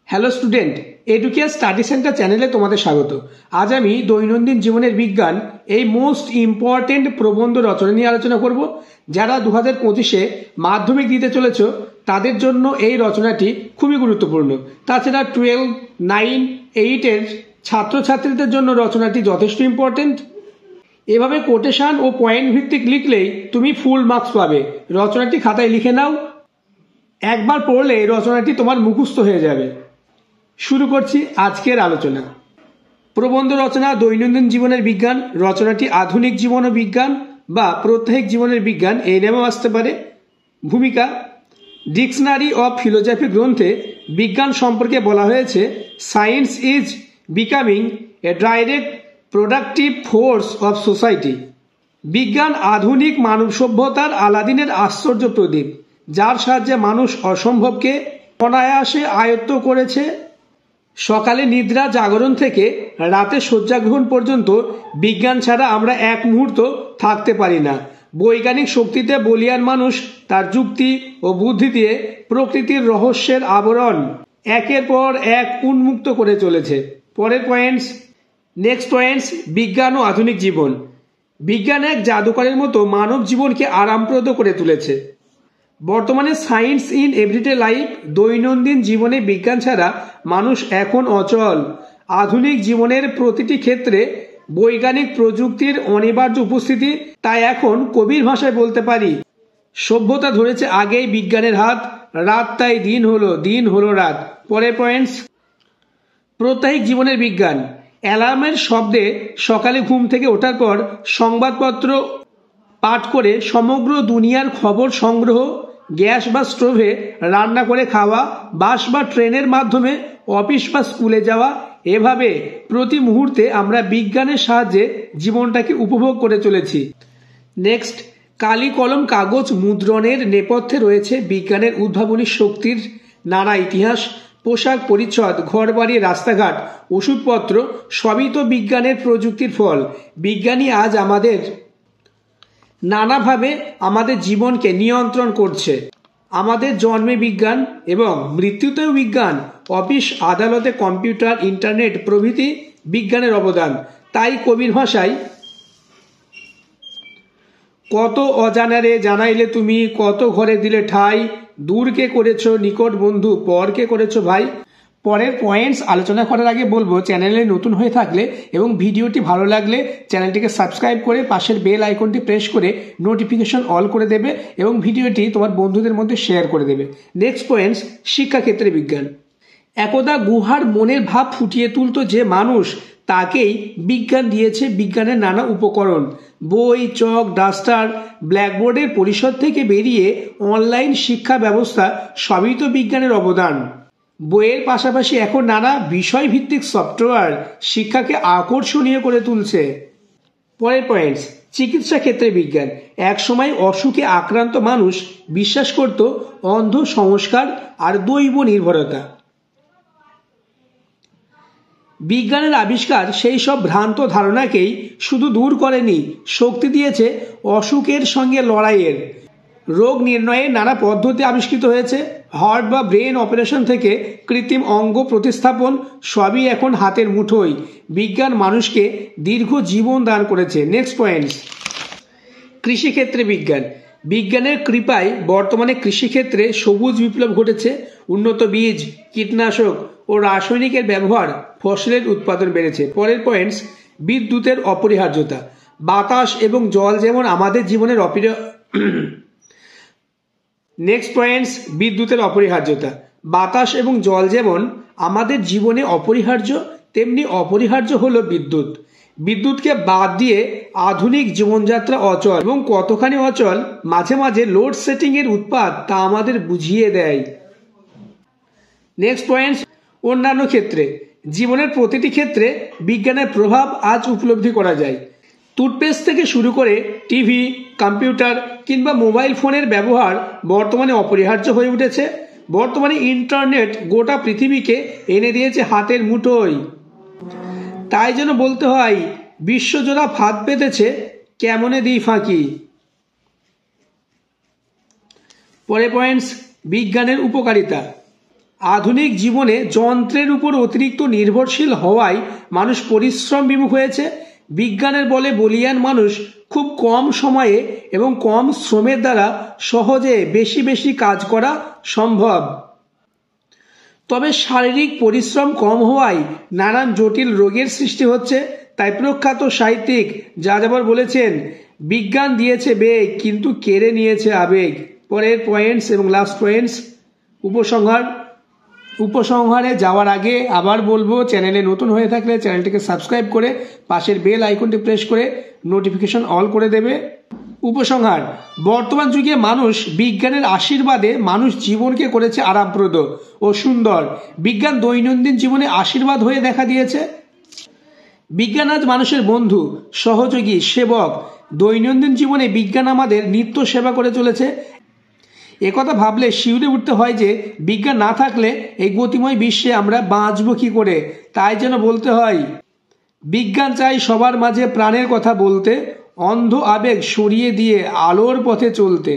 Hello student, educare study centre চ্যানেলে তোমাদের স্বাগত। আজ আমি দৈনন্দিন জীবনের বিজ্ঞান এই মোস্ট ইম্পর্টেন্ট প্রবন্ধ রচনা নিয়ে আলোচনা করব। যারা 2025-এ মাধ্যমিক দিতে চলেছ তাদের জন্য এই রচনাটি খুবই গুরুত্বপূর্ণ। তাছাড়া 12, 9, 8-এর ছাত্রছাত্রীদের জন্য রচনাটি যথেষ্ট ইম্পর্টেন্ট। এভাবে কোটেশন ও পয়েন্ট ভিত্তিক লিখলেই তুমি ফুল মার্কস পাবে। রচনাটি খাতায় লিখে নাও, একবার পড়লে রচনাটি তোমার মুখস্থ হয়ে যাবে। শুরু করছি আজকের আলোচনা। প্রবন্ধ রচনা দৈনন্দিন জীবনের বিজ্ঞান। রচনাটি আধুনিক জীবন ও বিজ্ঞান বা প্রত্যেক জীবনের বিজ্ঞান এই নামেও আসতে পারে। ভূমিকা: ডিকশনারি অফ ফিলোজফি গ্রন্থে বিজ্ঞান সম্পর্কে বলা হয়েছে, science is becoming a direct productive force of society. বিজ্ঞান আধুনিক মানব সভ্যতার আলাদিনের আশ্চর্য প্রদীপ, যার সাহায্যে মানুষ অসম্ভবকে অনায়াসে আয়ত্ত করেছে। সকালে নিদ্রা জাগরণ থেকে রাতে শয্যাগ্রহণ পর্যন্ত বিজ্ঞান ছাড়া আমরা এক মুহূর্ত থাকতে পারি না। বৈজ্ঞানিক শক্তিতে বলীয়ান মানুষ তার যুক্তি ও বুদ্ধি দিয়ে প্রকৃতির রহস্যের আবরণ একের পর এক উন্মুক্ত করে চলেছে। পরের পয়েন্টস, নেক্সট পয়েন্টস, বিজ্ঞান ও আধুনিক জীবন। বিজ্ঞান এক জাদুকরের মতো মানব জীবনকে আরামপ্রদ করে তুলেছে। বর্তমানে সায়েন্স ইন এভরিডে লাইফ, দৈনন্দিন জীবনে বিজ্ঞান ছাড়া মানুষ এখন অচল। আধুনিক জীবনের প্রতিটি ক্ষেত্রে বৈজ্ঞানিক প্রযুক্তির অনিবার্য উপস্থিতি। তাই এখন কবির ভাষায় বলতে পারি, সভ্যতা ধরেছে আগেই বিজ্ঞানের হাত, রাত তাই দিন হলো রাত। পরের পয়েন্টস, প্রত্যেক জীবনের বিজ্ঞান। অ্যালার্মের শব্দে সকালে ঘুম থেকে ওঠার পর সংবাদপত্র পাঠ করে সমগ্র দুনিয়ার খবর সংগ্রহ, গ্যাস বা স্টোভে রান্না করে খাওয়া, বাস বা ট্রেনের মাধ্যমে অফিস বা স্কুলে যাওয়া, এভাবে প্রতি মুহূর্তে আমরা বিজ্ঞানের সাহায্যে জীবনটাকে উপভোগ করে চলেছি। নেক্সট, কালি কলম কাগজ মুদ্রণের নেপথ্যে রয়েছে বিজ্ঞানের উদ্ভাবনী শক্তির নানা ইতিহাস। পোশাক পরিচ্ছদ, ঘরবাড়ি, রাস্তাঘাট, ওষুধপত্র সবই তো বিজ্ঞানের প্রযুক্তির ফল। বিজ্ঞানী আজ আমাদের নানাভাবে আমাদের জীবনকে নিয়ন্ত্রণ করছে। আমাদের জন্মে বিজ্ঞান এবং মৃত্যুতেও বিজ্ঞান। অফিস আদালতে কম্পিউটার, ইন্টারনেট প্রভৃতি বিজ্ঞানের অবদান। তাই কবির ভাষায়, কত অজানারে জানাইলে তুমি, কত ঘরে দিলে ঠাই, দূরকে করেছ নিকট বন্ধু, পরকে করেছ ভাই। পরের পয়েন্টস আলোচনা করার আগে বলবো, চ্যানেলে নতুন হয়ে থাকলে এবং ভিডিওটি ভালো লাগলে চ্যানেলটিকে সাবস্ক্রাইব করে পাশের বেল আইকনটি প্রেস করে নোটিফিকেশন অল করে দেবে এবং ভিডিওটি তোমার বন্ধুদের মধ্যে শেয়ার করে দেবে। নেক্সট পয়েন্টস, শিক্ষাক্ষেত্রে বিজ্ঞান। একদা গুহার মনের ভাব ফুটিয়ে তুলত যে মানুষ, তাকেই বিজ্ঞান দিয়েছে বিজ্ঞানের নানা উপকরণ। বই, চক, ডাস্টার, ব্ল্যাকবোর্ডের পরিসর থেকে বেরিয়ে অনলাইন শিক্ষা ব্যবস্থা সবই তো বিজ্ঞানের অবদান। বইয়ের পাশাপাশি এখন নানা বিষয়ভিত্তিক সফটওয়্যার শিক্ষাকে আকর্ষণীয় করে তুলছে। পরের পয়েন্টস, চিকিৎসা ক্ষেত্রে বিজ্ঞান। এক সময় অসুখে আক্রান্ত মানুষ বিশ্বাস করত অন্ধ সংস্কার আর দৈব নির্ভরতা। বিজ্ঞানের আবিষ্কার সেই সব ভ্রান্ত ধারণাকেই শুধু দূর করেনি, শক্তি দিয়েছে অসুখের সঙ্গে লড়াইয়ের। রোগ নির্ণয়ে নানা পদ্ধতি আবিষ্কৃত হয়েছে। হার্ট বা ব্রেন অপারেশন থেকে কৃত্রিম অঙ্গ প্রতিস্থাপন, সবই এখন হাতের মুঠোয়। বিজ্ঞান মানুষকে দীর্ঘ জীবন দান করেছে। নেক্সট পয়েন্টস, কৃষিক্ষেত্রে বিজ্ঞান। বিজ্ঞানের কৃপায় বর্তমানে কৃষিক্ষেত্রে সবুজ বিপ্লব ঘটেছে। উন্নত বীজ, কীটনাশক ও রাসায়নিকের ব্যবহার, ফসলের উৎপাদন বেড়েছে। পরের পয়েন্টস, বিদ্যুতের অপরিহার্যতা। বাতাস এবং জল যেমন আমাদের জীবনের নেক্সট পয়েন্টস, বিদ্যুতের অপরিহার্যতা। বাতাস এবং জল যেমন আমাদের জীবনে অপরিহার্য, তেমনি অপরিহার্য হলো বিদ্যুৎ। বিদ্যুৎকে বাদ দিয়ে আধুনিক জীবনযাত্রা অচল, এবং কতখানি অচল মাঝে মাঝে লোডশেডিং এর উৎপাত তা আমাদের বুঝিয়ে দেয়। নেক্সট পয়েন্টস, অন্যান্য ক্ষেত্রে। জীবনের প্রতিটি ক্ষেত্রে বিজ্ঞানের প্রভাব আজ উপলব্ধি করা যায়। টুথপেস্ট থেকে শুরু করে টিভি, কম্পিউটার কিংবা মোবাইল ফোনের ব্যবহার বর্তমানে অপরিহার্য হয়ে উঠেছে। বর্তমানে ইন্টারনেট গোটা পৃথিবীকে এনে দিয়েছে হাতের মুঠোয়। তাই যেন বলতে হয়, বিশ্বজোড়া ফাঁদ পেতেছে, কেমনে দিই ফাঁকি। পরে পয়েন্টস, বিজ্ঞানের উপকারিতা। আধুনিক জীবনে যন্ত্রের উপর অতিরিক্ত নির্ভরশীল হওয়ায় মানুষ পরিশ্রম বিমুখ হয়েছে। বিজ্ঞানের বলে বলীয়ান মানুষ খুব কম সময়ে এবং কম শ্রমের দ্বারা সহজে বেশি বেশি কাজ করা সম্ভব। তবে শারীরিক পরিশ্রম কম হওয়ায় নানান জটিল রোগের সৃষ্টি হচ্ছে। তাই প্রখ্যাত সাহিত্যিক যাযাবর বলেছেন, বিজ্ঞান দিয়েছে বেগ কিন্তু কেড়ে নিয়েছে আবেগ। পরের পয়েন্টস এবং লাস্ট পয়েন্টস উপসংহারে যাওয়ার আগে আবার বলবো, চ্যানেলে নতুন হয়ে থাকলে চ্যানেলটিকে সাবস্ক্রাইব করে পাশের বেল আইকনটি প্রেস করে নোটিফিকেশন অল করে দেবে। উপসংহার: বর্তমান যুগে মানুষ বিজ্ঞানের আশীর্বাদে মানুষ জীবনকে করেছে আরামপ্রদ ও সুন্দর। বিজ্ঞান দৈনন্দিন জীবনে আশীর্বাদ হয়ে দেখা দিয়েছে। বিজ্ঞান আজ মানুষের বন্ধু, সহযোগী, সেবক। দৈনন্দিন জীবনে বিজ্ঞান আমাদের নিত্য সেবা করে চলেছে। একথা ভাবলে শিউরে উঠতে হয় যে বিজ্ঞান না থাকলে এই গতিময় বিশ্বে আমরা বাঁচব কি করে। তাই যেন বলতে হয়, বিজ্ঞান চাই সবার মাঝে প্রাণের কথা বলতে, অন্ধ আবেগ সরিয়ে দিয়ে আলোর পথে চলতে।